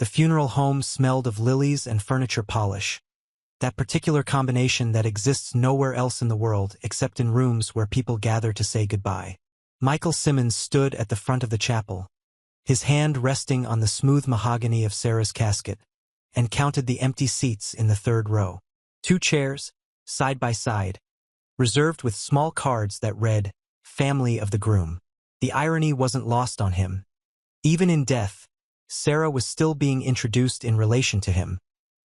The funeral home smelled of lilies and furniture polish. That particular combination that exists nowhere else in the world except in rooms where people gather to say goodbye. Michael Simmons stood at the front of the chapel, his hand resting on the smooth mahogany of Sarah's casket, and counted the empty seats in the third row. 2 chairs, side by side, reserved with small cards that read, "Family of the groom." The irony wasn't lost on him. Even in death, Sarah was still being introduced in relation to him,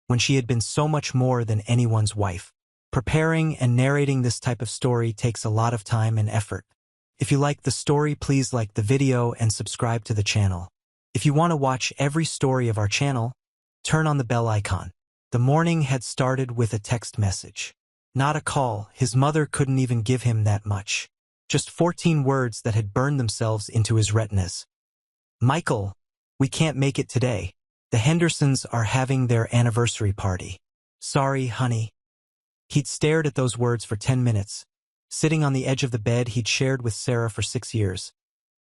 when she had been so much more than anyone's wife. Preparing and narrating this type of story takes a lot of time and effort. If you like the story, please like the video and subscribe to the channel. If you want to watch every story of our channel, turn on the bell icon. The morning had started with a text message. Not a call. His mother couldn't even give him that much. Just 14 words that had burned themselves into his retinas. "Michael, we can't make it today. The Hendersons are having their anniversary party. Sorry, honey." He'd stared at those words for 10 minutes, sitting on the edge of the bed he'd shared with Sarah for 6 years.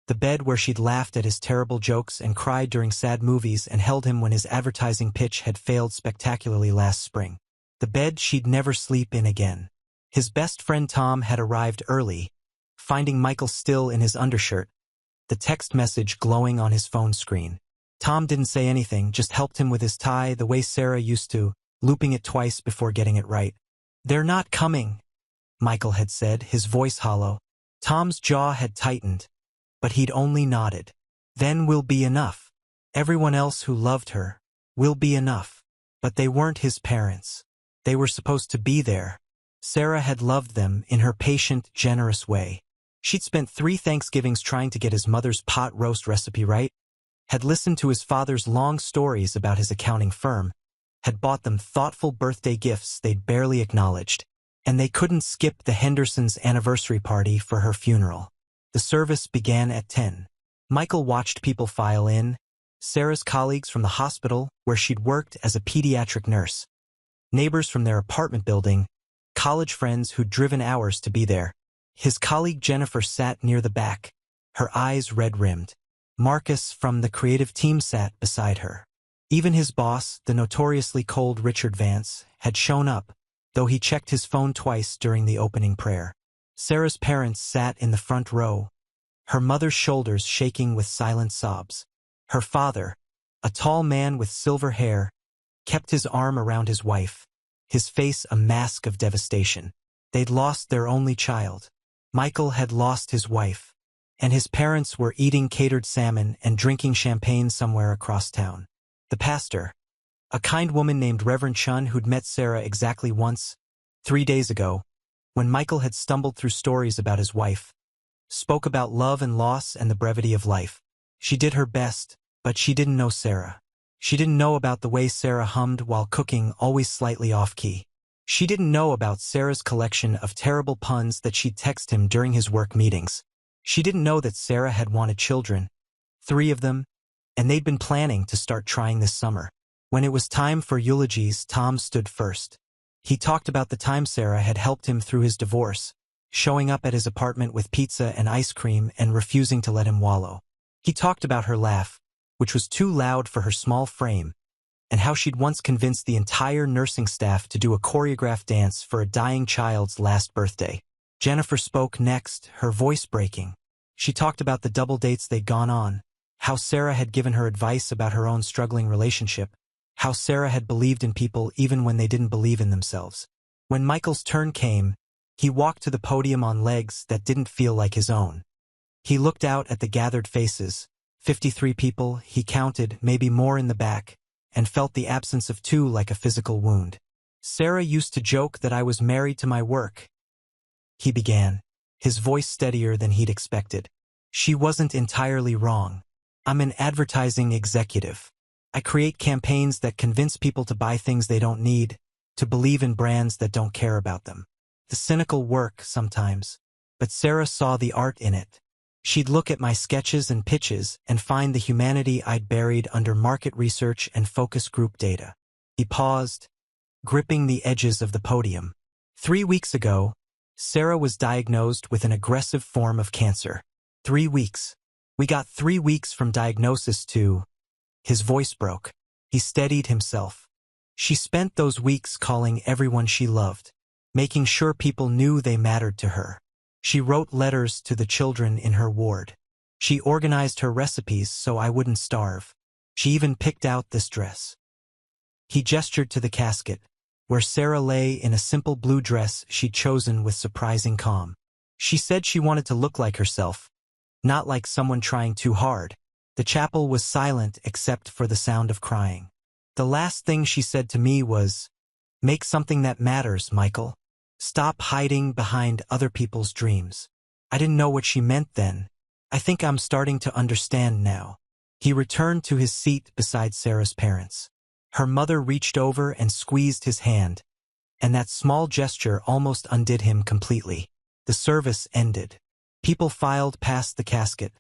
The bed where she'd laughed at his terrible jokes and cried during sad movies and held him when his advertising pitch had failed spectacularly last spring. The bed she'd never sleep in again. His best friend Tom had arrived early, finding Michael still in his undershirt, the text message glowing on his phone screen. Tom didn't say anything, just helped him with his tie the way Sarah used to, looping it twice before getting it right. "They're not coming," Michael had said, his voice hollow. Tom's jaw had tightened, but he'd only nodded. "Then we'll be enough. Everyone else who loved her will be enough." But they weren't his parents. They were supposed to be there. Sarah had loved them in her patient, generous way. She'd spent 3 Thanksgivings trying to get his mother's pot roast recipe right, had listened to his father's long stories about his accounting firm, had bought them thoughtful birthday gifts they'd barely acknowledged, and they couldn't skip the Hendersons' anniversary party for her funeral. The service began at 10. Michael watched people file in, Sarah's colleagues from the hospital where she'd worked as a pediatric nurse, neighbors from their apartment building, college friends who'd driven hours to be there. His colleague Jennifer sat near the back, her eyes red-rimmed. Marcus from the creative team sat beside her. Even his boss, the notoriously cold Richard Vance, had shown up, though he checked his phone twice during the opening prayer. Sarah's parents sat in the front row, her mother's shoulders shaking with silent sobs. Her father, a tall man with silver hair, kept his arm around his wife, his face a mask of devastation. They'd lost their only child. Michael had lost his wife, and his parents were eating catered salmon and drinking champagne somewhere across town. The pastor, a kind woman named Reverend Chun who'd met Sarah exactly once, 3 days ago, when Michael had stumbled through stories about his wife, spoke about love and loss and the brevity of life. She did her best, but she didn't know Sarah. She didn't know about the way Sarah hummed while cooking, always slightly off-key. She didn't know about Sarah's collection of terrible puns that she'd text him during his work meetings. She didn't know that Sarah had wanted children, 3 of them, and they'd been planning to start trying this summer. When it was time for eulogies, Tom stood first. He talked about the time Sarah had helped him through his divorce, showing up at his apartment with pizza and ice cream and refusing to let him wallow. He talked about her laugh, which was too loud for her small frame, and how she'd once convinced the entire nursing staff to do a choreographed dance for a dying child's last birthday. Jennifer spoke next, her voice breaking. She talked about the double dates they'd gone on, how Sarah had given her advice about her own struggling relationship, how Sarah had believed in people even when they didn't believe in themselves. When Michael's turn came, he walked to the podium on legs that didn't feel like his own. He looked out at the gathered faces, 53 people, he counted, maybe more in the back, and felt the absence of 2 like a physical wound. "Sarah used to joke that I was married to my work," he began, his voice steadier than he'd expected. "She wasn't entirely wrong. I'm an advertising executive. I create campaigns that convince people to buy things they don't need, to believe in brands that don't care about them. The cynical work sometimes, but Sarah saw the art in it. She'd look at my sketches and pitches and find the humanity I'd buried under market research and focus group data." He paused, gripping the edges of the podium. 3 weeks ago, Sarah was diagnosed with an aggressive form of cancer. 3 weeks. We got 3 weeks from diagnosis to... His voice broke. He steadied himself. She spent those weeks calling everyone she loved, making sure people knew they mattered to her. She wrote letters to the children in her ward. She organized her recipes so I wouldn't starve. She even picked out this dress. He gestured to the casket, where Sarah lay in a simple blue dress she'd chosen with surprising calm. She said she wanted to look like herself, not like someone trying too hard. The chapel was silent except for the sound of crying. The last thing she said to me was, "Make something that matters, Michael. Stop hiding behind other people's dreams." I didn't know what she meant then. I think I'm starting to understand now. He returned to his seat beside Sarah's parents. Her mother reached over and squeezed his hand, and that small gesture almost undid him completely. The service ended. People filed past the casket,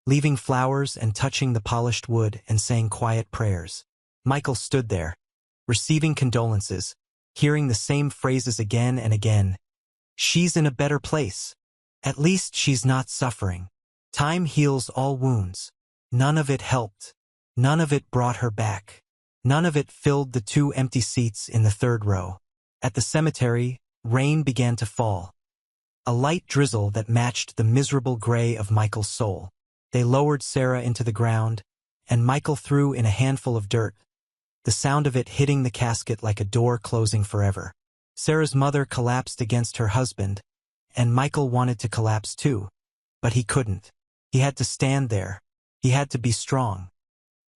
leaving flowers and touching the polished wood and saying quiet prayers. Michael stood there, receiving condolences, hearing the same phrases again and again. She's in a better place. At least she's not suffering. Time heals all wounds. None of it helped. None of it brought her back. None of it filled the 2 empty seats in the 3rd row. At the cemetery, rain began to fall. A light drizzle that matched the miserable gray of Michael's soul. They lowered Sarah into the ground, and Michael threw in a handful of dirt, the sound of it hitting the casket like a door closing forever. Sarah's mother collapsed against her husband, and Michael wanted to collapse too, but he couldn't. He had to stand there. He had to be strong.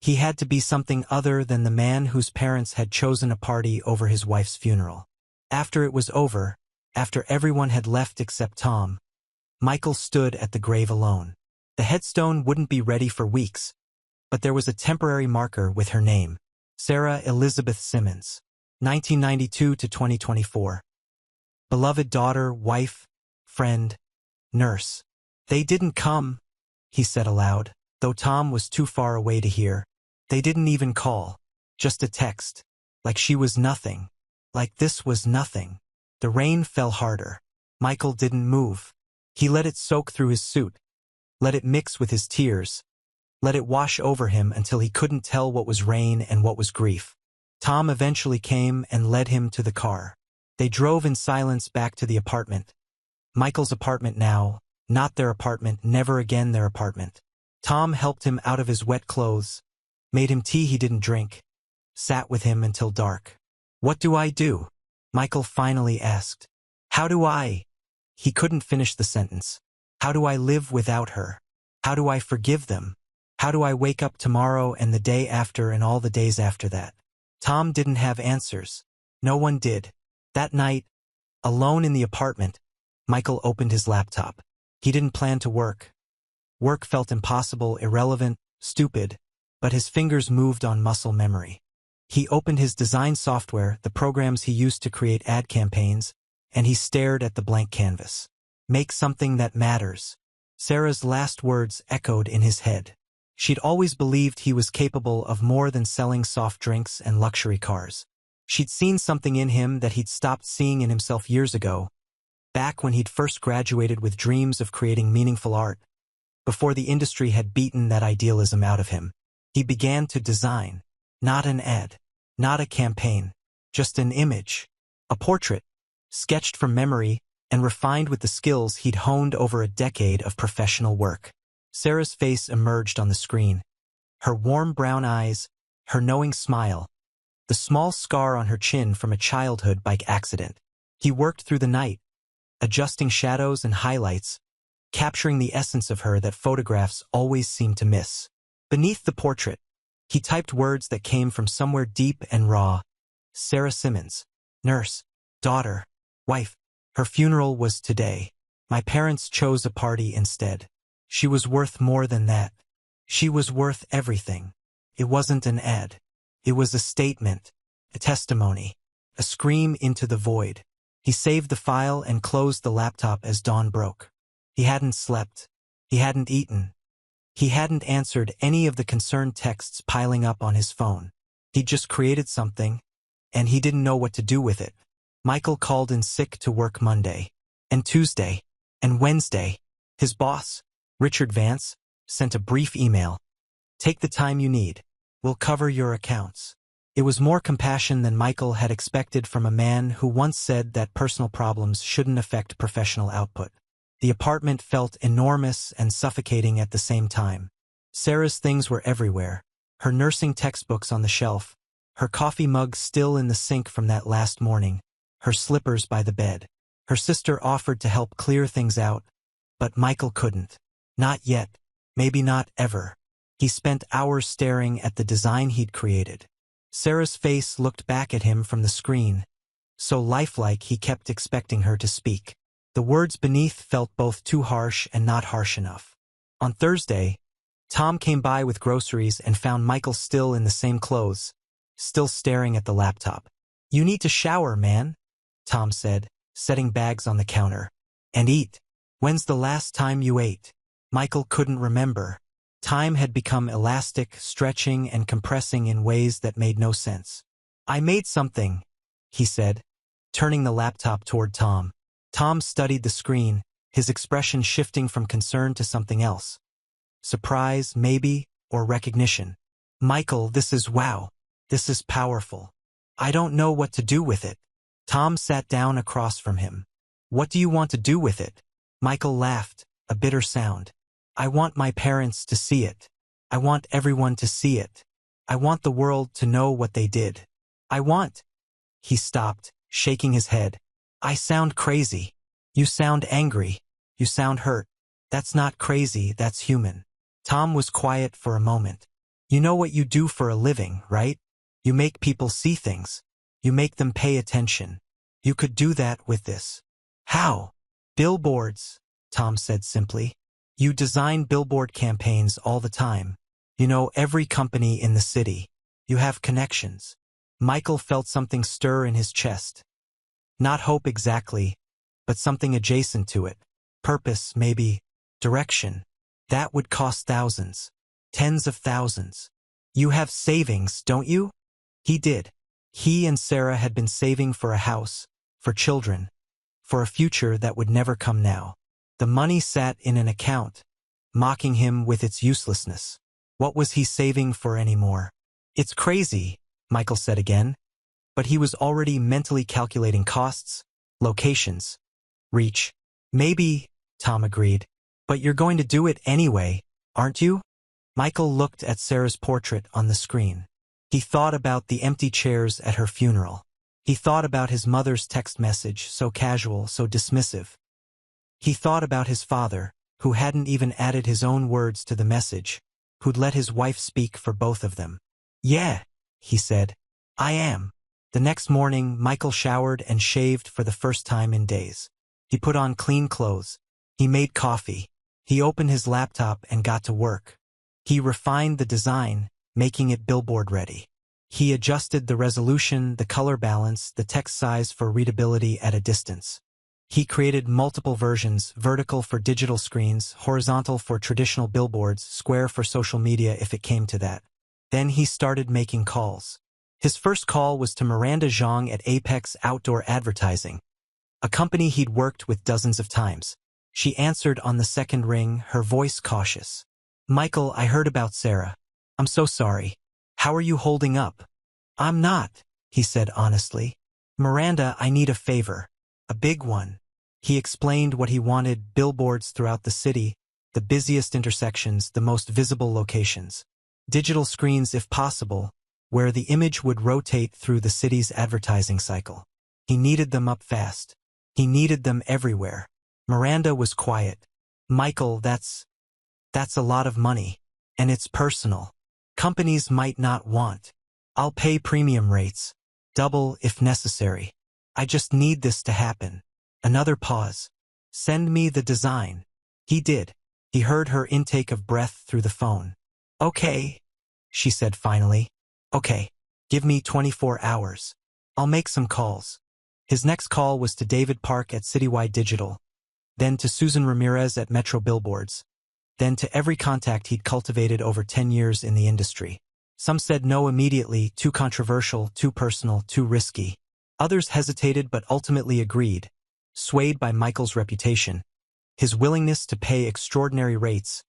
He had to be something other than the man whose parents had chosen a party over his wife's funeral. After it was over, after everyone had left except Tom, Michael stood at the grave alone. The headstone wouldn't be ready for weeks, but there was a temporary marker with her name, Sarah Elizabeth Simmons, 1992 to 2024. Beloved daughter, wife, friend, nurse. They didn't come, he said aloud, though Tom was too far away to hear. They didn't even call, just a text, like she was nothing, like this was nothing. The rain fell harder. Michael didn't move. He let it soak through his suit, let it mix with his tears, let it wash over him until he couldn't tell what was rain and what was grief. Tom eventually came and led him to the car. They drove in silence back to the apartment. Michael's apartment now, not their apartment, never again their apartment. Tom helped him out of his wet clothes, made him tea he didn't drink, sat with him until dark. "What do I do?" Michael finally asked. "How do I?" He couldn't finish the sentence. "How do I live without her? How do I forgive them? How do I wake up tomorrow and the day after and all the days after that?" Tom didn't have answers. No one did. That night, alone in the apartment, Michael opened his laptop. He didn't plan to work. Work felt impossible, irrelevant, stupid, but his fingers moved on muscle memory. He opened his design software, the programs he used to create ad campaigns, and he stared at the blank canvas. "Make something that matters." Sarah's last words echoed in his head. She'd always believed he was capable of more than selling soft drinks and luxury cars. She'd seen something in him that he'd stopped seeing in himself years ago, back when he'd first graduated with dreams of creating meaningful art, before the industry had beaten that idealism out of him. He began to design, not an ad, not a campaign, just an image, a portrait, sketched from memory and refined with the skills he'd honed over a decade of professional work. Sarah's face emerged on the screen. Her warm brown eyes, her knowing smile, the small scar on her chin from a childhood bike accident. He worked through the night, adjusting shadows and highlights, capturing the essence of her that photographs always seem to miss. Beneath the portrait, he typed words that came from somewhere deep and raw. Sarah Simmons, nurse, daughter, wife. Her funeral was today. My parents chose a party instead. She was worth more than that. She was worth everything. It wasn't an ad. It was a statement, a testimony, a scream into the void. He saved the file and closed the laptop as dawn broke. He hadn't slept. He hadn't eaten. He hadn't answered any of the concerned texts piling up on his phone. He'd just created something, and he didn't know what to do with it. Michael called in sick to work Monday, and Tuesday, and Wednesday. His boss, Richard Vance, sent a brief email. "Take the time you need. We'll cover your accounts. It was more compassion than Michael had expected from a man who once said that personal problems shouldn't affect professional output. The apartment felt enormous and suffocating at the same time. Sarah's things were everywhere. Her nursing textbooks on the shelf, her coffee mug still in the sink from that last morning, her slippers by the bed. Her sister offered to help clear things out, but Michael couldn't. Not yet. Maybe not ever. He spent hours staring at the design he'd created. Sarah's face looked back at him from the screen, so lifelike he kept expecting her to speak. The words beneath felt both too harsh and not harsh enough. On Thursday, Tom came by with groceries and found Michael still in the same clothes, still staring at the laptop. "You need to shower, man," Tom said, setting bags on the counter. "And eat. When's the last time you ate?" Michael couldn't remember. Time had become elastic, stretching and compressing in ways that made no sense. "I made something," he said, turning the laptop toward Tom. Tom studied the screen, his expression shifting from concern to something else. Surprise, maybe, or recognition. "Michael, this is wow. This is powerful. I don't know what to do with it." Tom sat down across from him. "What do you want to do with it?" Michael laughed, a bitter sound. "I want my parents to see it. I want everyone to see it. I want the world to know what they did. I want—" He stopped, shaking his head. "I sound crazy. You sound angry. You sound hurt. That's not crazy, that's human." Tom was quiet for a moment. "You know what you do for a living, right? You make people see things. You make them pay attention. You could do that with this." "How?" "Billboards," Tom said simply. "You design billboard campaigns all the time. You know every company in the city. You have connections." Michael felt something stir in his chest. Not hope exactly, but something adjacent to it. Purpose, maybe. Direction. That would cost thousands. Tens of thousands. "You have savings, don't you?" He did. He and Sarah had been saving for a house, for children, for a future that would never come now. The money sat in an account, mocking him with its uselessness. What was he saving for anymore? "It's crazy," Michael said again, but he was already mentally calculating costs, locations, reach. "Maybe," Tom agreed, "but you're going to do it anyway, aren't you?" Michael looked at Sarah's portrait on the screen. He thought about the empty chairs at her funeral. He thought about his mother's text message, so casual, so dismissive. He thought about his father, who hadn't even added his own words to the message, who'd let his wife speak for both of them. "Yeah," he said, "I am." The next morning, Michael showered and shaved for the first time in days. He put on clean clothes. He made coffee. He opened his laptop and got to work. He refined the design, making it billboard ready. He adjusted the resolution, the color balance, the text size for readability at a distance. He created multiple versions, vertical for digital screens, horizontal for traditional billboards, square for social media if it came to that. Then he started making calls. His first call was to Miranda Zhang at Apex Outdoor Advertising, a company he'd worked with dozens of times. She answered on the second ring, her voice cautious. "Michael, I heard about Sarah. I'm so sorry. How are you holding up?" "I'm not," he said honestly. "Miranda, I need a favor. A big one." He explained what he wanted: billboards throughout the city, the busiest intersections, the most visible locations. Digital screens if possible, where the image would rotate through the city's advertising cycle. He needed them up fast. He needed them everywhere. Miranda was quiet. "Michael, that's a lot of money. And it's personal. Companies might not want. I'll pay premium rates. Double if necessary. I just need this to happen." Another pause. "Send me the design." He did. He heard her intake of breath through the phone. "Okay," she said finally. "Okay. Give me 24 hours. I'll make some calls." His next call was to David Park at Citywide Digital, then to Susan Ramirez at Metro Billboards, then to every contact he'd cultivated over 10 years in the industry. Some said no immediately, too controversial, too personal, too risky. Others hesitated but ultimately agreed, swayed by Michael's reputation, his willingness to pay extraordinary rates,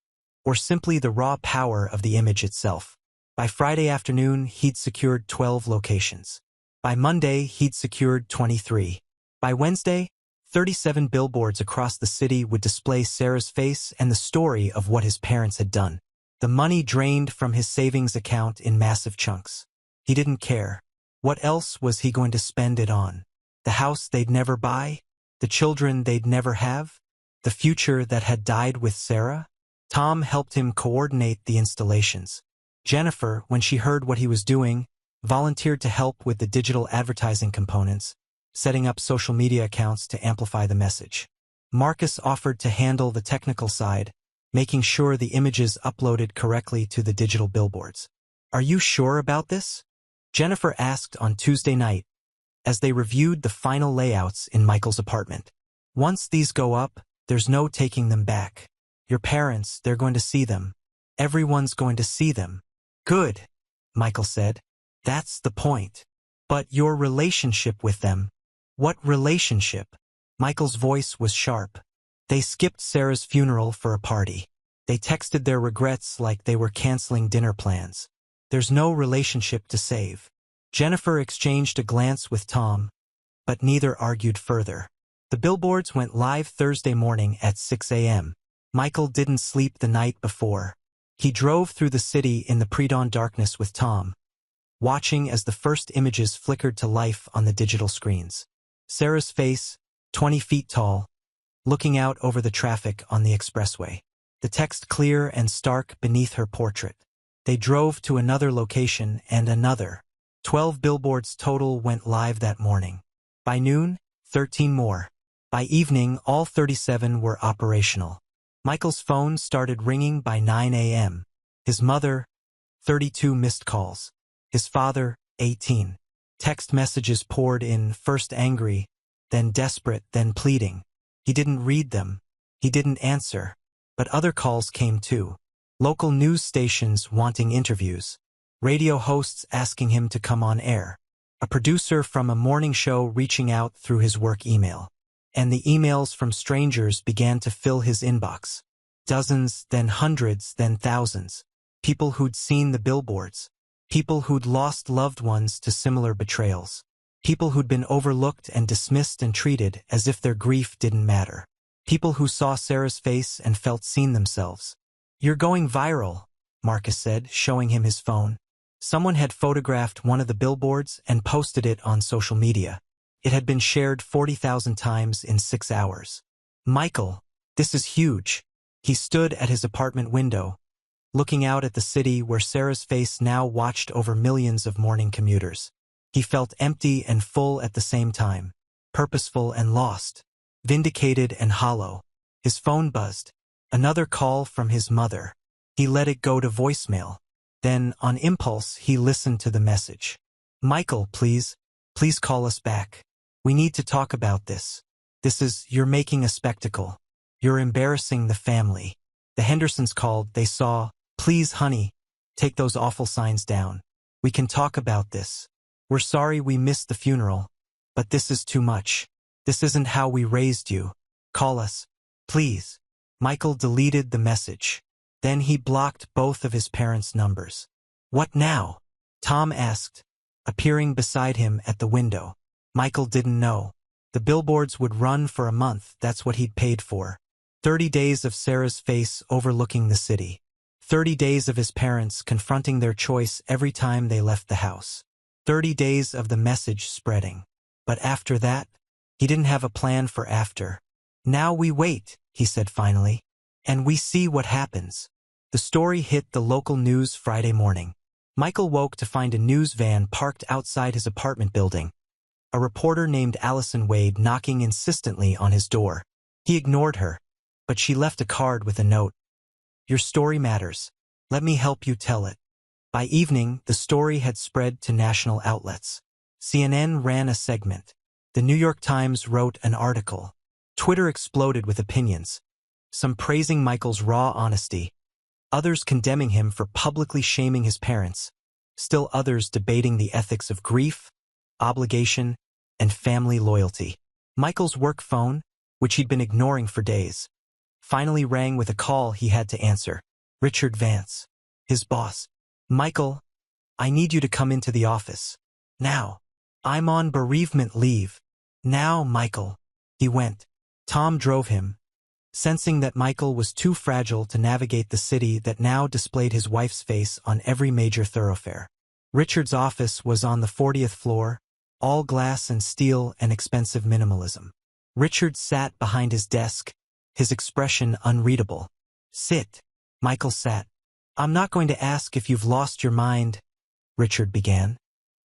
or simply the raw power of the image itself. By Friday afternoon, he'd secured 12 locations. By Monday, he'd secured 23. By Wednesday, 37 billboards across the city would display Sarah's face and the story of what his parents had done. The money drained from his savings account in massive chunks. He didn't care. What else was he going to spend it on? The house they'd never buy? The children they'd never have? The future that had died with Sarah? Tom helped him coordinate the installations. Jennifer, when she heard what he was doing, volunteered to help with the digital advertising components, setting up social media accounts to amplify the message. Marcus offered to handle the technical side, making sure the images uploaded correctly to the digital billboards. "Are you sure about this?" Jennifer asked on Tuesday night, as they reviewed the final layouts in Michael's apartment. "Once these go up, there's no taking them back. Your parents, they're going to see them. Everyone's going to see them." "Good," Michael said. "That's the point. But your relationship with them." "What relationship?" Michael's voice was sharp. "They skipped Sarah's funeral for a party. They texted their regrets like they were canceling dinner plans. There's no relationship to save." Jennifer exchanged a glance with Tom, but neither argued further. The billboards went live Thursday morning at 6 a.m. Michael didn't sleep the night before. He drove through the city in the pre-dawn darkness with Tom, watching as the first images flickered to life on the digital screens. Sarah's face, 20 feet tall, looking out over the traffic on the expressway. The text clear and stark beneath her portrait. They drove to another location and another. 12 billboards total went live that morning. By noon, 13 more. By evening, all 37 were operational. Michael's phone started ringing by 9 a.m. His mother, 32 missed calls. His father, 18. Text messages poured in, first angry, then desperate, then pleading. He didn't read them. He didn't answer. But other calls came too. Local news stations wanting interviews. Radio hosts asking him to come on air. A producer from a morning show reaching out through his work email. And the emails from strangers began to fill his inbox. Dozens, then hundreds, then thousands. People who'd seen the billboards. People who'd lost loved ones to similar betrayals. People who'd been overlooked and dismissed and treated as if their grief didn't matter. People who saw Sarah's face and felt seen themselves. "You're going viral," Marcus said, showing him his phone. Someone had photographed one of the billboards and posted it on social media. It had been shared 40,000 times in 6 hours. "Michael, this is huge." He stood at his apartment window, looking out at the city where Sarah's face now watched over millions of morning commuters. He felt empty and full at the same time, purposeful and lost, vindicated and hollow. His phone buzzed. Another call from his mother. He let it go to voicemail. Then, on impulse, he listened to the message. "Michael, please call us back. We need to talk about this. You're making a spectacle. You're embarrassing the family." The Hendersons called. They saw, "Please, honey, take those awful signs down. We can talk about this. We're sorry we missed the funeral, but this is too much. This isn't how we raised you. Call us, please." Michael deleted the message. Then he blocked both of his parents' numbers. "What now?" Tom asked, appearing beside him at the window. Michael didn't know. The billboards would run for a month. That's what he'd paid for. 30 days of Sarah's face overlooking the city. 30 days of his parents confronting their choice every time they left the house. 30 days of the message spreading. But after that, he didn't have a plan for after. "Now we wait," he said finally, "and we see what happens." The story hit the local news Friday morning. Michael woke to find a news van parked outside his apartment building. A reporter named Allison Wade knocking insistently on his door. He ignored her, but she left a card with a note. "Your story matters. Let me help you tell it." By evening, the story had spread to national outlets. CNN ran a segment. The New York Times wrote an article. Twitter exploded with opinions, some praising Michael's raw honesty, others condemning him for publicly shaming his parents, still others debating the ethics of grief, obligation, and family loyalty. Michael's work phone, which he'd been ignoring for days, finally rang with a call he had to answer. Richard Vance, his boss. Michael, I need you to come into the office. Now. I'm on bereavement leave. Now, Michael. He went. Tom drove him, sensing that Michael was too fragile to navigate the city that now displayed his wife's face on every major thoroughfare. Richard's office was on the 40th floor, all glass and steel and expensive minimalism. Richard sat behind his desk, his expression unreadable. Sit. Michael sat. I'm not going to ask if you've lost your mind, Richard began.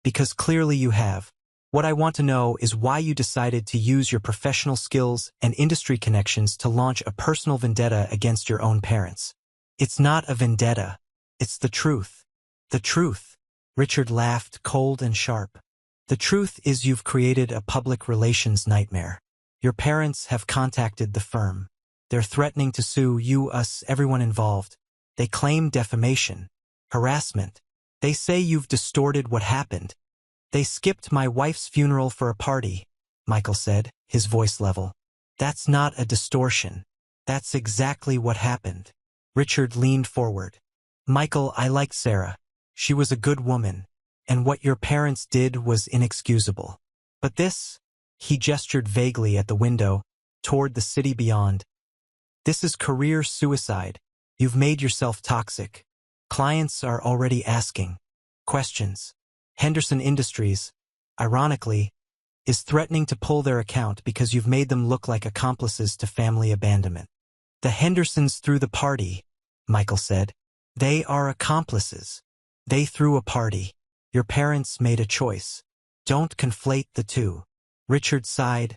Because clearly you have. What I want to know is why you decided to use your professional skills and industry connections to launch a personal vendetta against your own parents. It's not a vendetta. It's the truth. The truth. Richard laughed, cold and sharp. The truth is you've created a public relations nightmare. Your parents have contacted the firm. They're threatening to sue you, us, everyone involved. They claim defamation, harassment. They say you've distorted what happened. They skipped my wife's funeral for a party, Michael said, his voice level. That's not a distortion. That's exactly what happened. Richard leaned forward. Michael, I liked Sarah. She was a good woman, and what your parents did was inexcusable. But this, he gestured vaguely at the window, toward the city beyond. This is career suicide. You've made yourself toxic. Clients are already asking questions. Henderson Industries, ironically, is threatening to pull their account because you've made them look like accomplices to family abandonment. The Hendersons threw the party, Michael said. They are accomplices. They threw a party. Your parents made a choice. Don't conflate the two. Richard sighed,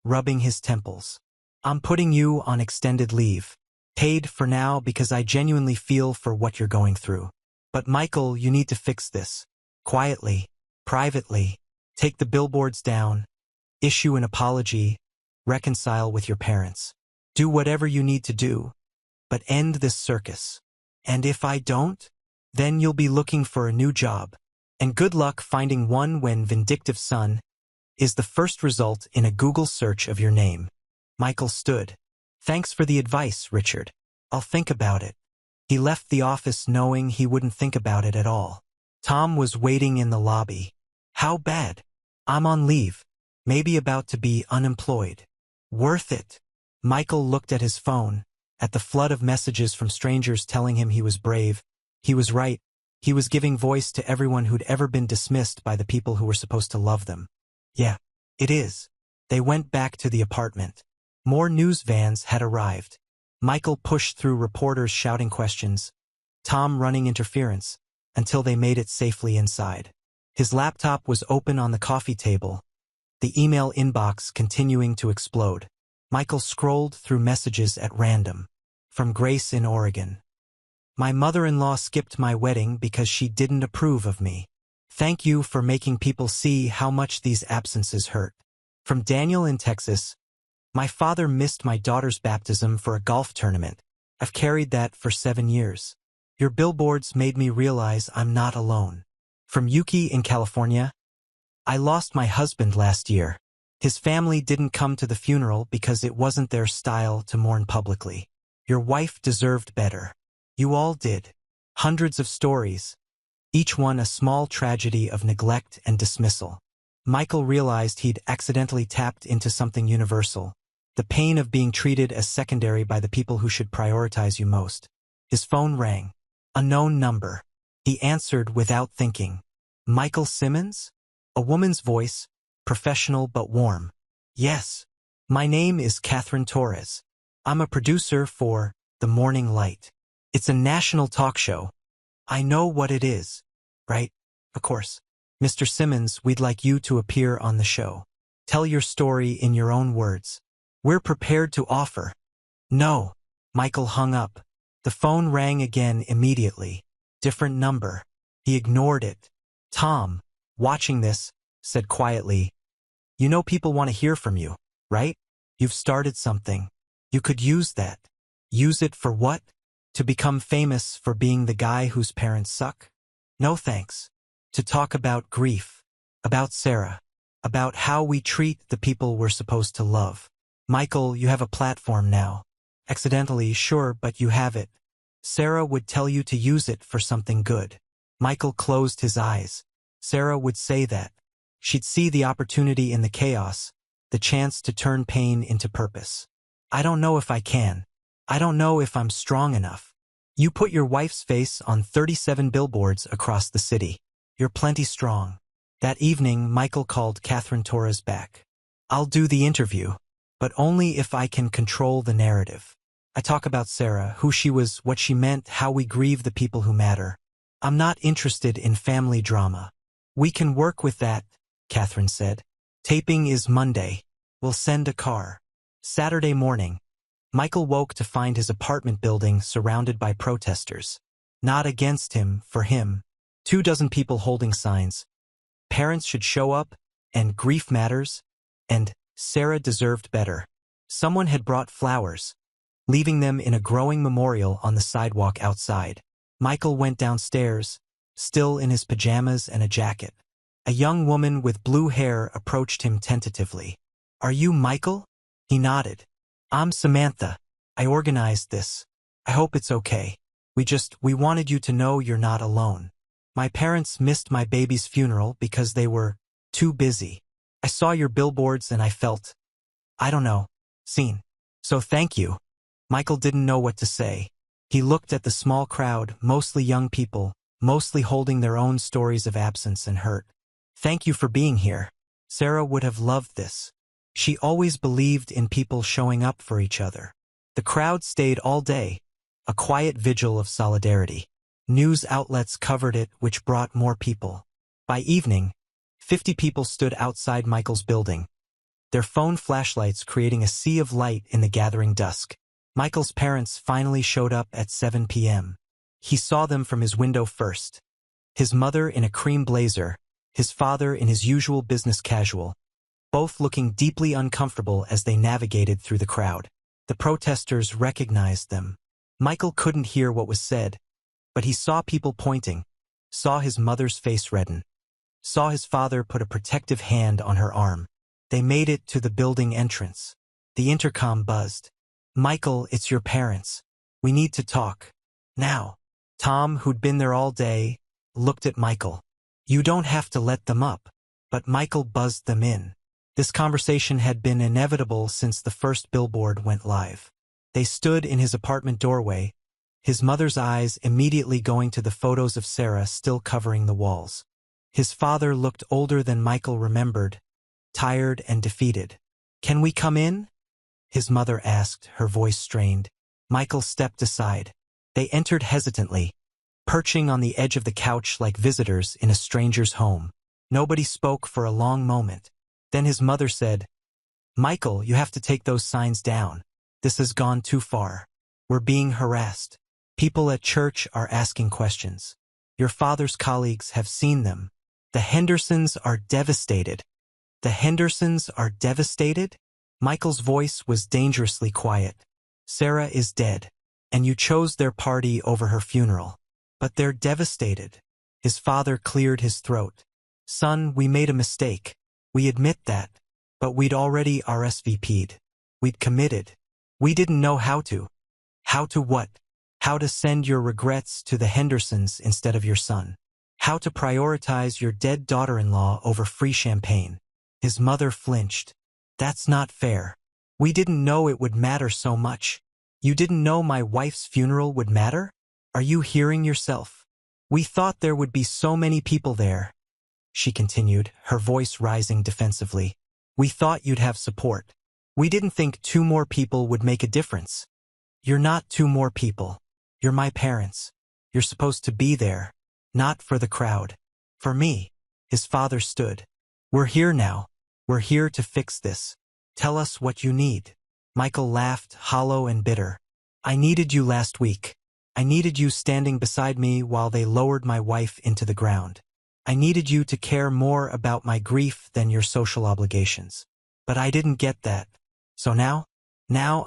rubbing his temples. I'm putting you on extended leave. Paid for now because I genuinely feel for what you're going through. But Michael, you need to fix this. Quietly, privately, take the billboards down, issue an apology, reconcile with your parents. Do whatever you need to do, but end this circus. And if I don't, then you'll be looking for a new job. And good luck finding one when vindictive son is the first result in a Google search of your name. Michael stood. Thanks for the advice, Richard. I'll think about it. He left the office knowing he wouldn't think about it at all. Tom was waiting in the lobby. How bad? I'm on leave. Maybe about to be unemployed. Worth it. Michael looked at his phone, at the flood of messages from strangers telling him he was brave. He was right. He was giving voice to everyone who'd ever been dismissed by the people who were supposed to love them. Yeah, it is. They went back to the apartment. More news vans had arrived. Michael pushed through reporters shouting questions, Tom running interference, until they made it safely inside. His laptop was open on the coffee table, the email inbox continuing to explode. Michael scrolled through messages at random. From Grace in Oregon. My mother-in-law skipped my wedding because she didn't approve of me. Thank you for making people see how much these absences hurt. From Daniel in Texas. My father missed my daughter's baptism for a golf tournament. I've carried that for 7 years. Your billboards made me realize I'm not alone. From Yuki in California. I lost my husband last year. His family didn't come to the funeral because it wasn't their style to mourn publicly. Your wife deserved better. You all did. Hundreds of stories. Each one a small tragedy of neglect and dismissal. Michael realized he'd accidentally tapped into something universal. The pain of being treated as secondary by the people who should prioritize you most. His phone rang. Unknown number. He answered without thinking. Michael Simmons? A woman's voice, professional but warm. Yes. My name is Catherine Torres. I'm a producer for The Morning Light. It's a national talk show. I know what it is. Right? Of course. Mr. Simmons, we'd like you to appear on the show. Tell your story in your own words. We're prepared to offer. No. Michael hung up. The phone rang again immediately. Different number. He ignored it. Tom, watching this, said quietly, you know people want to hear from you, right? You've started something. You could use that. Use it for what? To become famous for being the guy whose parents suck? No thanks. To talk about grief. About Sarah. About how we treat the people we're supposed to love. Michael, you have a platform now. Accidentally, sure, but you have it. Sarah would tell you to use it for something good. Michael closed his eyes. Sarah would say that. She'd see the opportunity in the chaos, the chance to turn pain into purpose. I don't know if I can. I don't know if I'm strong enough. You put your wife's face on 37 billboards across the city. You're plenty strong. That evening, Michael called Catherine Torres back. I'll do the interview, but only if I can control the narrative. I talk about Sarah, who she was, what she meant, how we grieve the people who matter. I'm not interested in family drama. We can work with that, Catherine said. Taping is Monday. We'll send a car. Saturday morning, Michael woke to find his apartment building surrounded by protesters. Not against him, for him. 24 people holding signs. Parents should show up, and grief matters, and Sarah deserved better. Someone had brought flowers, leaving them in a growing memorial on the sidewalk outside. Michael went downstairs, still in his pajamas and a jacket. A young woman with blue hair approached him tentatively. Are you Michael? He nodded. I'm Samantha. I organized this. I hope it's okay. We wanted you to know you're not alone. My parents missed my baby's funeral because they were too busy. I saw your billboards and I felt, I don't know, seen. So thank you. Michael didn't know what to say. He looked at the small crowd, mostly young people, mostly holding their own stories of absence and hurt. Thank you for being here. Sarah would have loved this. She always believed in people showing up for each other. The crowd stayed all day, a quiet vigil of solidarity. News outlets covered it, which brought more people. By evening, 50 people stood outside Michael's building, their phone flashlights creating a sea of light in the gathering dusk. Michael's parents finally showed up at 7 p.m. He saw them from his window first. His mother in a cream blazer, his father in his usual business casual, both looking deeply uncomfortable as they navigated through the crowd. The protesters recognized them. Michael couldn't hear what was said, but he saw people pointing, saw his mother's face redden, saw his father put a protective hand on her arm. They made it to the building entrance. The intercom buzzed. Michael, it's your parents. We need to talk. Now. Tom, who'd been there all day, looked at Michael. You don't have to let them up. But Michael buzzed them in. This conversation had been inevitable since the first billboard went live. They stood in his apartment doorway, his mother's eyes immediately going to the photos of Sarah still covering the walls. His father looked older than Michael remembered, tired and defeated. Can we come in? His mother asked, her voice strained. Michael stepped aside. They entered hesitantly, perching on the edge of the couch like visitors in a stranger's home. Nobody spoke for a long moment. Then his mother said, Michael, you have to take those signs down. This has gone too far. We're being harassed. People at church are asking questions. Your father's colleagues have seen them. The Hendersons are devastated. The Hendersons are devastated? Michael's voice was dangerously quiet. Sarah is dead, and you chose their party over her funeral. But they're devastated. His father cleared his throat. Son, we made a mistake. We admit that. But we'd already RSVP'd. We'd committed. We didn't know how to. How to what? How to send your regrets to the Hendersons instead of your son. How to prioritize your dead daughter-in-law over free champagne. His mother flinched. That's not fair. We didn't know it would matter so much. You didn't know my wife's funeral would matter? Are you hearing yourself? We thought there would be so many people there, she continued, her voice rising defensively. We thought you'd have support. We didn't think 2 more people would make a difference. You're not 2 more people. You're my parents. You're supposed to be there. Not for the crowd. For me. His father stood. We're here now. We're here to fix this. Tell us what you need. Michael laughed, hollow and bitter. I needed you last week. I needed you standing beside me while they lowered my wife into the ground. I needed you to care more about my grief than your social obligations. But I didn't get that. So now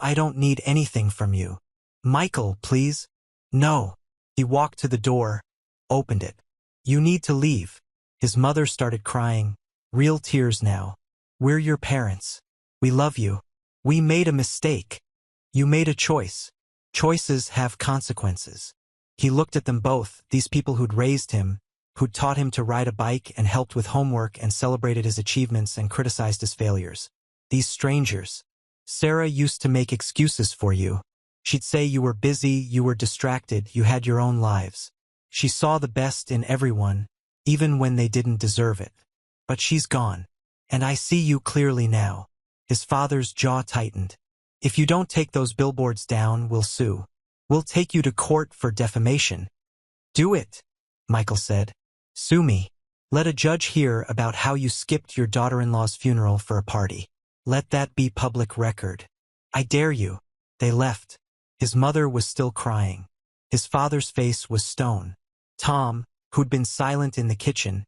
I don't need anything from you. Michael, please. No. He walked to the door, opened it. You need to leave. His mother started crying, real tears now. We're your parents. We love you. We made a mistake. You made a choice. Choices have consequences. He looked at them both, these people who'd raised him, who taught him to ride a bike and helped with homework and celebrated his achievements and criticized his failures. These strangers. Sarah used to make excuses for you. She'd say you were busy, you were distracted, you had your own lives. She saw the best in everyone, even when they didn't deserve it. But she's gone. And I see you clearly now. His father's jaw tightened. If you don't take those billboards down, we'll sue. We'll take you to court for defamation. Do it, Michael said. Sue me. Let a judge hear about how you skipped your daughter-in-law's funeral for a party. Let that be public record. I dare you. They left. His mother was still crying. His father's face was stone. Tom, who'd been silent in the kitchen,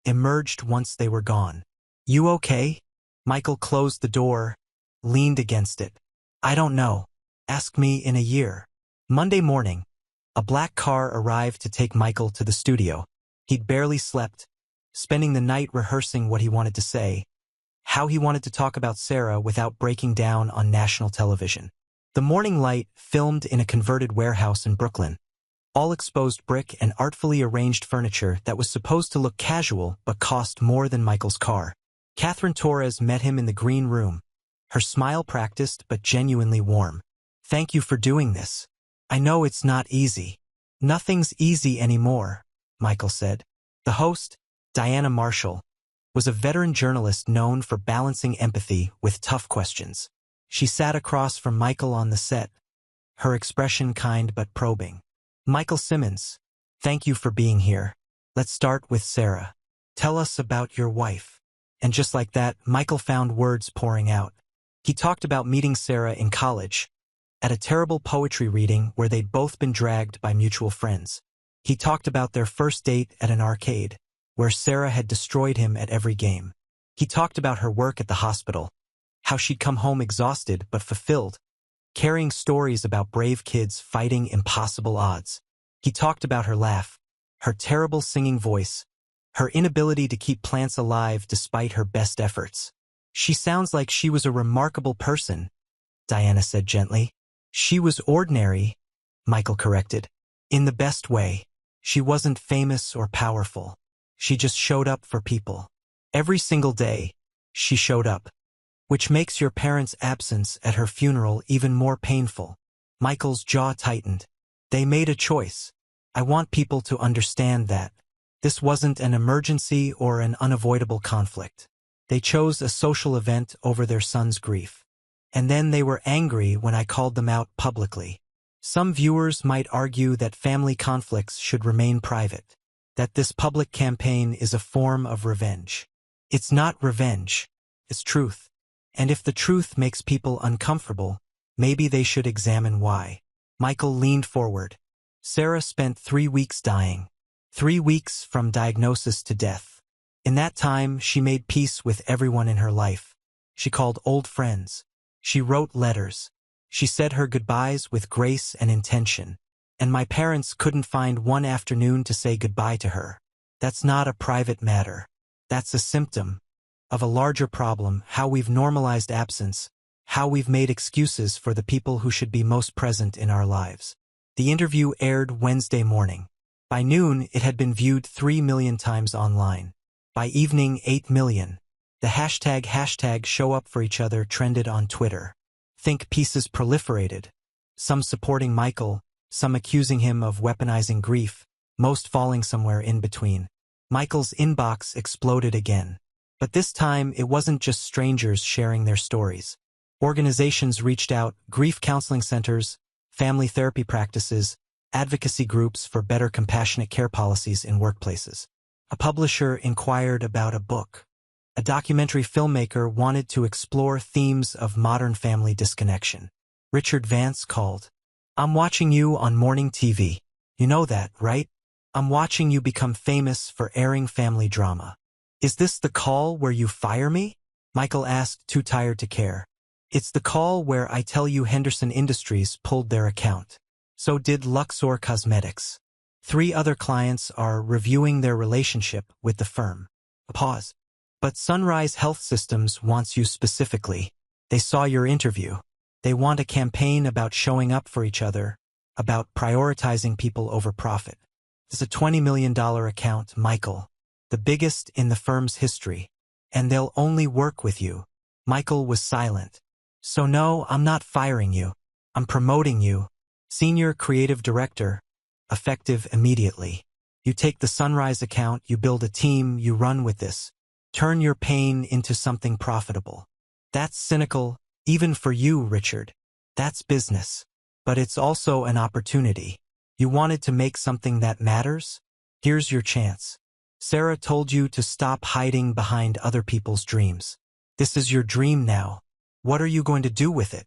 emerged once they were gone. You okay? Michael closed the door, leaned against it. I don't know. Ask me in a year. Monday morning, a black car arrived to take Michael to the studio. He'd barely slept, spending the night rehearsing what he wanted to say, how he wanted to talk about Sarah without breaking down on national television. The morning light filmed in a converted warehouse in Brooklyn. All exposed brick and artfully arranged furniture that was supposed to look casual but cost more than Michael's car. Catherine Torres met him in the green room, her smile practiced but genuinely warm. Thank you for doing this. I know it's not easy. Nothing's easy anymore, Michael said. The host, Diana Marshall, was a veteran journalist known for balancing empathy with tough questions. She sat across from Michael on the set, her expression kind but probing. Michael Simmons, thank you for being here. Let's start with Sarah. Tell us about your wife. And just like that, Michael found words pouring out. He talked about meeting Sarah in college, at a terrible poetry reading where they'd both been dragged by mutual friends. He talked about their first date at an arcade, where Sarah had destroyed him at every game. He talked about her work at the hospital, how she'd come home exhausted but fulfilled, carrying stories about brave kids fighting impossible odds. He talked about her laugh, her terrible singing voice, her inability to keep plants alive despite her best efforts. She sounds like she was a remarkable person, Diana said gently. She was ordinary, Michael corrected. In the best way. She wasn't famous or powerful. She just showed up for people. Every single day, she showed up. Which makes your parents' absence at her funeral even more painful. Michael's jaw tightened. They made a choice. I want people to understand that. This wasn't an emergency or an unavoidable conflict. They chose a social event over their son's grief. And then they were angry when I called them out publicly. Some viewers might argue that family conflicts should remain private, that this public campaign is a form of revenge. It's not revenge. It's truth. And if the truth makes people uncomfortable, maybe they should examine why. Michael leaned forward. Sarah spent 3 weeks dying. 3 weeks from diagnosis to death. In that time, she made peace with everyone in her life. She called old friends. She wrote letters. She said her goodbyes with grace and intention. And my parents couldn't find one afternoon to say goodbye to her. That's not a private matter. That's a symptom of a larger problem, how we've normalized absence, how we've made excuses for the people who should be most present in our lives. The interview aired Wednesday morning. By noon, it had been viewed 3 million times online. By evening, 8 million. The hashtag show up for each other trended on Twitter. Think pieces proliferated. Some supporting Michael, some accusing him of weaponizing grief, most falling somewhere in between. Michael's inbox exploded again. But this time, it wasn't just strangers sharing their stories. Organizations reached out, grief counseling centers, family therapy practices, advocacy groups for better compassionate care policies in workplaces. A publisher inquired about a book. A documentary filmmaker wanted to explore themes of modern family disconnection. Richard Vance called. I'm watching you on morning TV. You know that, right? I'm watching you become famous for airing family drama. Is this the call where you fire me? Michael asked, too tired to care. It's the call where I tell you Henderson Industries pulled their account. So did Luxor Cosmetics. 3 other clients are reviewing their relationship with the firm. A pause. But Sunrise Health Systems wants you specifically. They saw your interview. They want a campaign about showing up for each other, about prioritizing people over profit. It's a $20 million account, Michael. The biggest in the firm's history. And they'll only work with you. Michael was silent. So no, I'm not firing you. I'm promoting you. Senior Creative Director. Effective immediately. You take the Sunrise account, you build a team, you run with this. Turn your pain into something profitable. That's cynical, even for you, Richard. That's business. But it's also an opportunity. You wanted to make something that matters? Here's your chance. Sarah told you to stop hiding behind other people's dreams. This is your dream now. What are you going to do with it?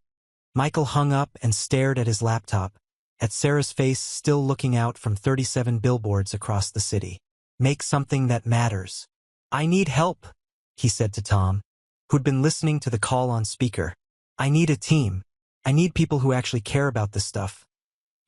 Michael hung up and stared at his laptop, at Sarah's face still looking out from 37 billboards across the city. Make something that matters. I need help, he said to Tom, who'd been listening to the call on speaker. I need a team. I need people who actually care about this stuff.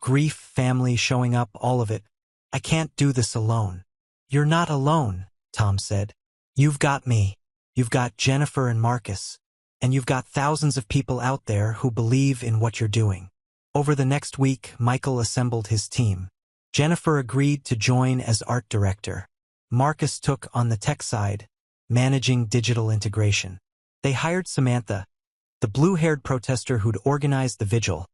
Grief, family, showing up, all of it. I can't do this alone. You're not alone, Tom said. You've got me. You've got Jennifer and Marcus. And you've got thousands of people out there who believe in what you're doing. Over the next week, Michael assembled his team. Jennifer agreed to join as art director. Marcus took on the tech side, managing digital integration. They hired Samantha, the blue-haired protester who'd organized the vigil,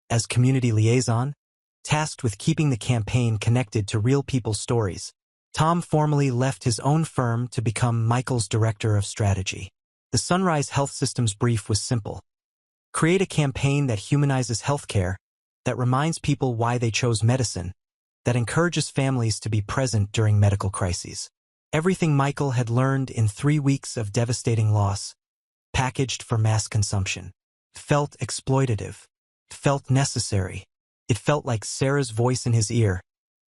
as community liaison, tasked with keeping the campaign connected to real people's stories. Tom formally left his own firm to become Michael's director of strategy. The Sunrise Health System's brief was simple. Create a campaign that humanizes healthcare, that reminds people why they chose medicine, that encourages families to be present during medical crises. Everything Michael had learned in 3 weeks of devastating loss, packaged for mass consumption. Felt exploitative. Felt necessary. It felt like Sarah's voice in his ear,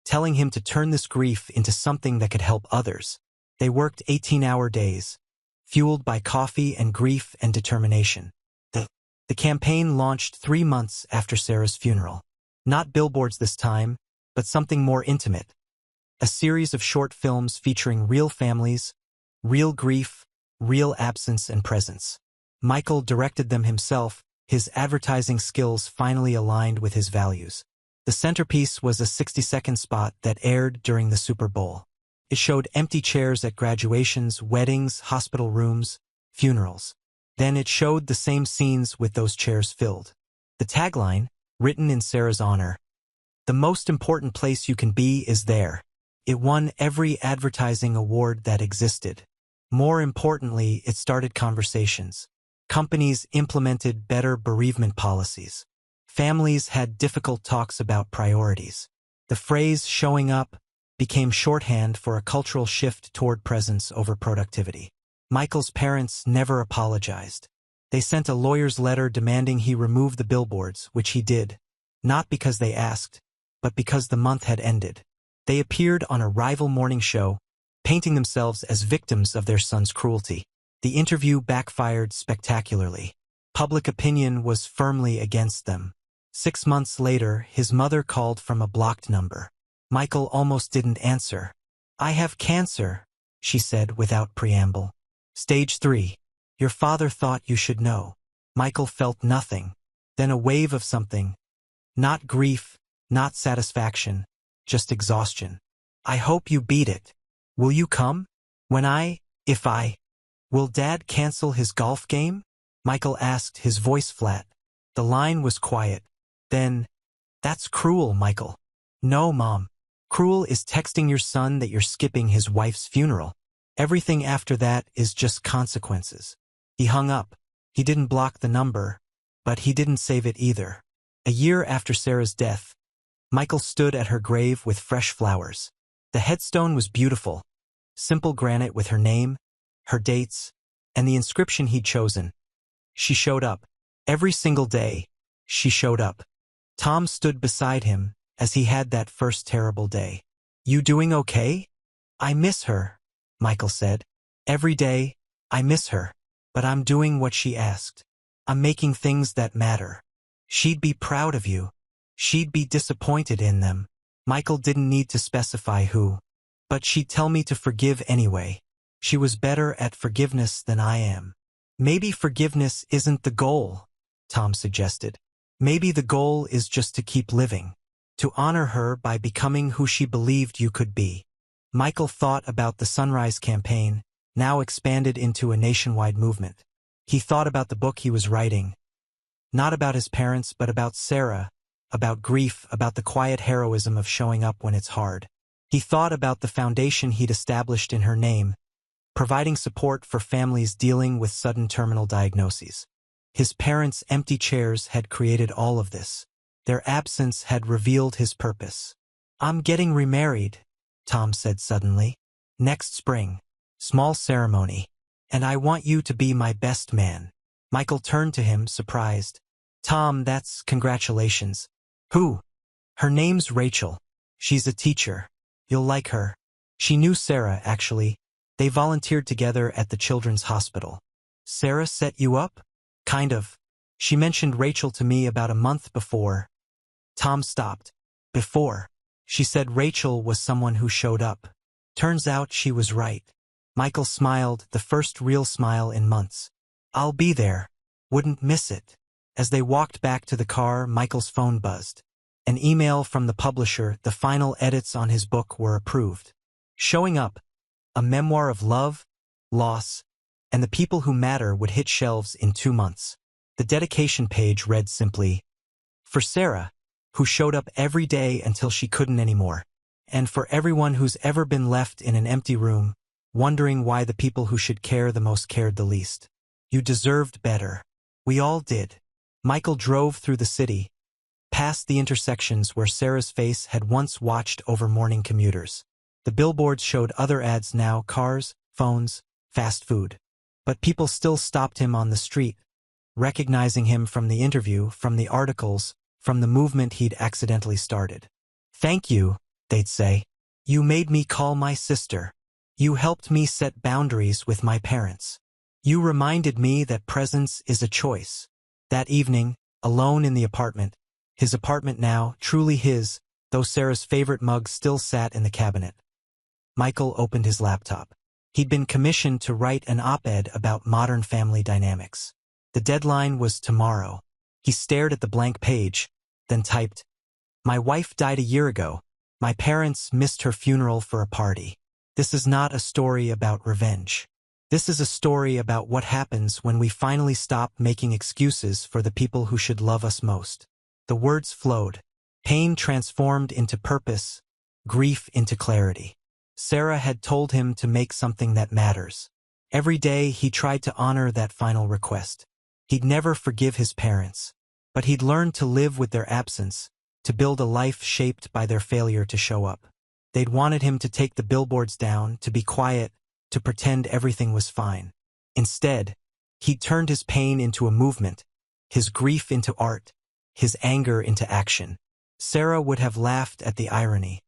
telling him to turn this grief into something that could help others. They worked 18-hour days, fueled by coffee and grief and determination. The campaign launched 3 months after Sarah's funeral. Not billboards this time, but something more intimate. A series of short films featuring real families, real grief, real absence and presence. Michael directed them himself, his advertising skills finally aligned with his values. The centerpiece was a 60-second spot that aired during the Super Bowl. It showed empty chairs at graduations, weddings, hospital rooms, funerals. Then it showed the same scenes with those chairs filled. The tagline, written in Sarah's honor, "The most important place you can be is there." It won every advertising award that existed. More importantly, it started conversations. Companies implemented better bereavement policies. Families had difficult talks about priorities. The phrase "showing up" became shorthand for a cultural shift toward presence over productivity. Michael's parents never apologized. They sent a lawyer's letter demanding he remove the billboards, which he did, not because they asked, but because the month had ended. They appeared on a rival morning show, painting themselves as victims of their son's cruelty. The interview backfired spectacularly. Public opinion was firmly against them. 6 months later, his mother called from a blocked number. Michael almost didn't answer. "I have cancer," she said without preamble. "Stage 3. Your father thought you should know." Michael felt nothing, then a wave of something. Not grief, not satisfaction, just exhaustion. "I hope you beat it. Will you come? If I... Will Dad cancel his golf game?" Michael asked, his voice flat. The line was quiet. Then, "That's cruel, Michael." "No, Mom. Cruel is texting your son that you're skipping his wife's funeral. Everything after that is just consequences." He hung up. He didn't block the number, but he didn't save it either. A year after Sarah's death, Michael stood at her grave with fresh flowers. The headstone was beautiful. Simple granite with her name, her dates, and the inscription he'd chosen. She showed up. Every single day, she showed up. Tom stood beside him as he had that first terrible day. "You doing okay?" "I miss her," Michael said. "Every day, I miss her. But I'm doing what she asked. I'm making things that matter. She'd be proud of you. She'd be disappointed in them." Michael didn't need to specify who. "But she'd tell me to forgive anyway. She was better at forgiveness than I am." "Maybe forgiveness isn't the goal," Tom suggested. "Maybe the goal is just to keep living." to honor her by becoming who she believed you could be. Michael thought about the Sunrise campaign, now expanded into a nationwide movement. He thought about the book he was writing, not about his parents but about Sarah, about grief, about the quiet heroism of showing up when it's hard. He thought about the foundation he'd established in her name, providing support for families dealing with sudden terminal diagnoses. His parents' empty chairs had created all of this. Their absence had revealed his purpose. "I'm getting remarried," Tom said suddenly. "Next spring. Small ceremony. And I want you to be my best man." Michael turned to him, surprised. "Tom, that's congratulations." "Who?" "Her name's Rachel. She's a teacher. You'll like her." She knew Sarah, actually. They volunteered together at the children's hospital. "Sarah set you up?" "Kind of. She mentioned Rachel to me about a month before." Tom stopped. "Before?" "She said Rachel was someone who showed up. Turns out she was right." Michael smiled, the first real smile in months. "I'll be there. Wouldn't miss it." As they walked back to the car, Michael's phone buzzed. An email from the publisher. The final edits on his book were approved. Showing Up, a memoir of love, loss, and the people who matter would hit shelves in 2 months. The dedication page read simply, "For Sarah, who showed up every day until she couldn't anymore. And for everyone who's ever been left in an empty room, wondering why the people who should care the most cared the least. You deserved better. We all did." Michael drove through the city, past the intersections where Sarah's face had once watched over morning commuters. The billboards showed other ads now: cars, phones, fast food. But people still stopped him on the street, recognizing him from the interview, from the articles, from the movement he'd accidentally started. "Thank you," they'd say. "You made me call my sister. You helped me set boundaries with my parents. You reminded me that presence is a choice." That evening, alone in the apartment, his apartment now, truly his, though Sarah's favorite mug still sat in the cabinet, Michael opened his laptop. He'd been commissioned to write an op-ed about modern family dynamics. The deadline was tomorrow. He stared at the blank page, then typed, "My wife died a year ago. My parents missed her funeral for a party. This is not a story about revenge. This is a story about what happens when we finally stop making excuses for the people who should love us most." The words flowed. Pain transformed into purpose, grief into clarity. Sarah had told him to make something that matters. Every day he tried to honor that final request. He'd never forgive his parents, but he'd learned to live with their absence, to build a life shaped by their failure to show up. They'd wanted him to take the billboards down, to be quiet, to pretend everything was fine. Instead, he'd turned his pain into a movement, his grief into art, his anger into action. Sarah would have laughed at the irony.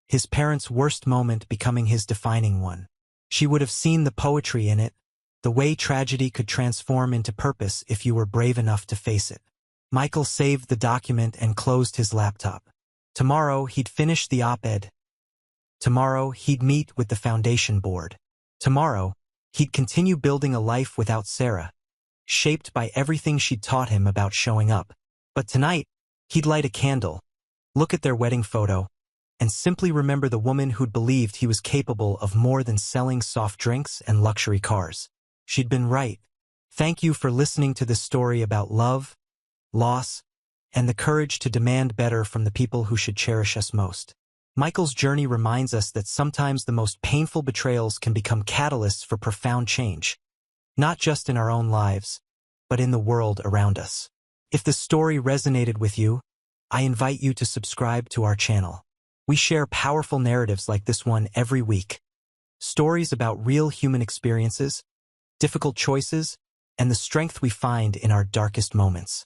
His parents' worst moment becoming his defining one. She would have seen the poetry in it, the way tragedy could transform into purpose if you were brave enough to face it. Michael saved the document and closed his laptop. Tomorrow he'd finish the op-ed. Tomorrow he'd meet with the foundation board. Tomorrow he'd continue building a life without Sarah, shaped by everything she'd taught him about showing up. But tonight, he'd light a candle, look at their wedding photo, and simply remember the woman who'd believed he was capable of more than selling soft drinks and luxury cars. She'd been right. Thank you for listening to this story about love, loss, and the courage to demand better from the people who should cherish us most. Michael's journey reminds us that sometimes the most painful betrayals can become catalysts for profound change, not just in our own lives, but in the world around us. If the story resonated with you, I invite you to subscribe to our channel. We share powerful narratives like this one every week. Stories about real human experiences, difficult choices, and the strength we find in our darkest moments.